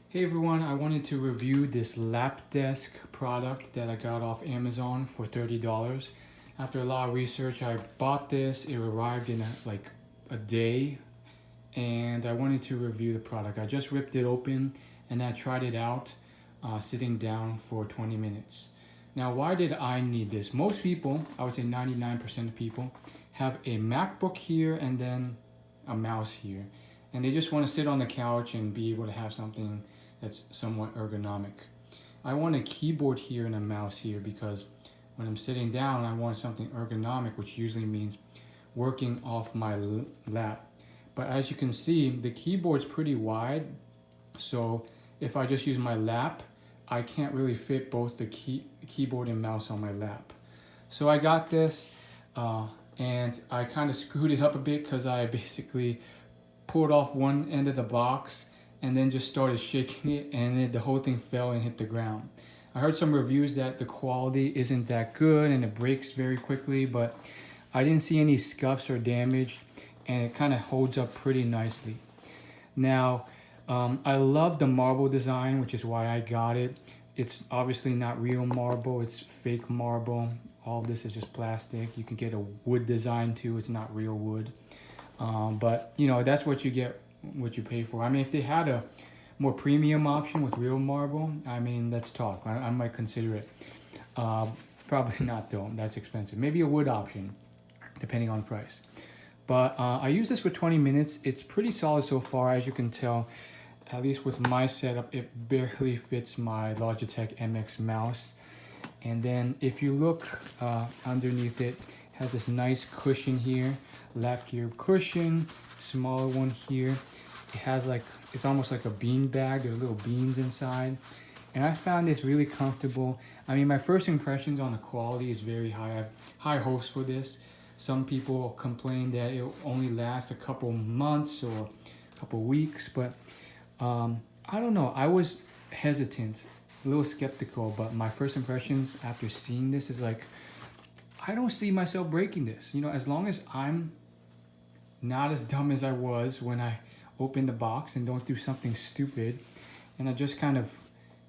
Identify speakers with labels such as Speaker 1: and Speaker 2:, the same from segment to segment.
Speaker 1: Hey everyone, I wanted to review this lap desk product that I got off Amazon for $30. After a lot of research, I bought this. It arrived in like a day, and I wanted to review the product. I just ripped it open and I tried it out sitting down for 20 minutes. Now, why did I need this? Most people, I would say 99% of people, have a MacBook here and then a mouse here. And they just want to sit on the couch and be able to have something that's somewhat ergonomic. I want a keyboard here and a mouse here because when I'm sitting down, I want something ergonomic, which usually means working off my lap. But as you can see, the keyboard's pretty wide, so if I just use my lap, I can't really fit both the keyboard and mouse on my lap. So I got this, and I kind of screwed it up a bit because I basically pulled off one end of the box and then just started shaking it, and then the whole thing fell and hit the ground. I heard some reviews that the quality isn't that good and it breaks very quickly, but I didn't see any scuffs or damage, and it kind of holds up pretty nicely. Now, I love the marble design, which is why I got it. It's obviously not real marble, it's fake marble. All of this is just plastic. You can get a wood design too, it's not real wood. But you know, that's what you get, what you pay for. I mean, if they had a more premium option with real marble, I mean, let's talk. I might consider it. Probably not though, that's expensive. Maybe a wood option, depending on price. But I used this for 20 minutes. It's pretty solid so far, as you can tell. At least with my setup, it barely fits my Logitech MX mouse. And then if you look underneath it, has this nice cushion here, LapGear cushion, smaller one here. It has like, it's almost like a bean bag. There's little beans inside. And I found this really comfortable. I mean, my first impressions on the quality is very high. I have high hopes for this. Some people complain that it only lasts a couple months or a couple weeks, but I don't know. I was hesitant, a little skeptical, but my first impressions after seeing this is like, I don't see myself breaking this. You know, as long as I'm not as dumb as I was when I opened the box and don't do something stupid, and I just kind of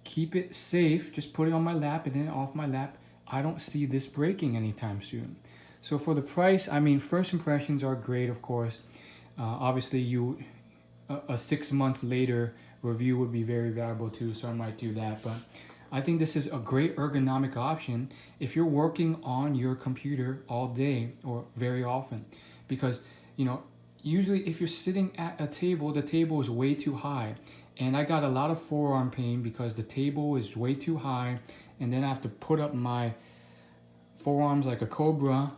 Speaker 1: keep it safe, just put it on my lap and then off my lap, I don't see this breaking anytime soon. So for the price, I mean, first impressions are great, of course. Obviously, a 6 months later review would be very valuable too, so I might do that. But I think this is a great ergonomic option if you're working on your computer all day or very often. Because, you know, usually if you're sitting at a table, the table is way too high. And I got a lot of forearm pain because the table is way too high. And then I have to put up my forearms like a cobra.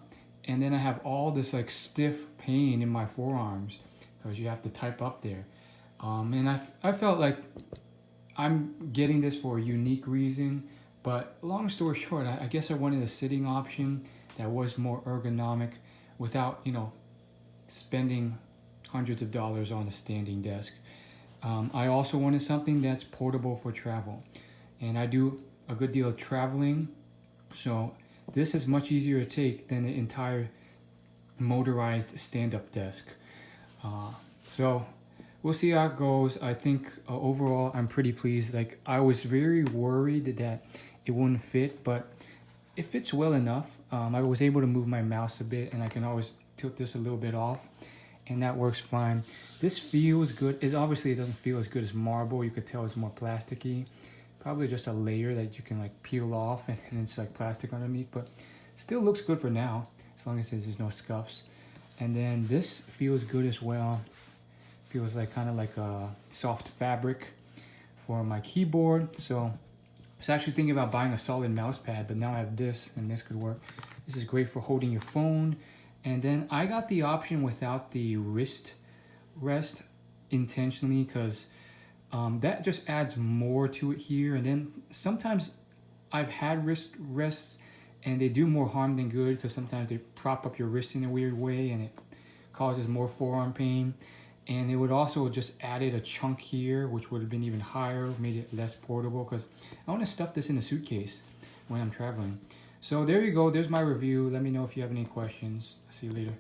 Speaker 1: And then I have all this like stiff pain in my forearms because you have to type up there. And I felt like I'm getting this for a unique reason, but long story short, I guess I wanted a sitting option that was more ergonomic without, you know, spending hundreds of dollars on a standing desk. I also wanted something that's portable for travel, and I do a good deal of traveling, so this is much easier to take than the entire motorized stand-up desk. So we'll see how it goes. I think overall I'm pretty pleased. Like, I was very worried that it wouldn't fit, but it fits well enough. I was able to move my mouse a bit, and I can always tilt this a little bit off, and that works fine. This feels good. It obviously doesn't feel as good as marble. You could tell it's more plasticky. Probably just a layer that you can like peel off, and it's like plastic underneath, but still looks good for now, as long as there's no scuffs. And then this feels good as well. Feels like kind of like a soft fabric for my keyboard. So I was actually thinking about buying a solid mouse pad, but now I have this, and this could work. This is great for holding your phone. And then I got the option without the wrist rest intentionally because that just adds more to it here. And then sometimes I've had wrist rests and they do more harm than good because sometimes they prop up your wrist in a weird way and it causes more forearm pain. And it would also just added a chunk here, which would have been even higher, made it less portable because I want to stuff this in a suitcase when I'm traveling. So there you go. There's my review. Let me know if you have any questions. See you later.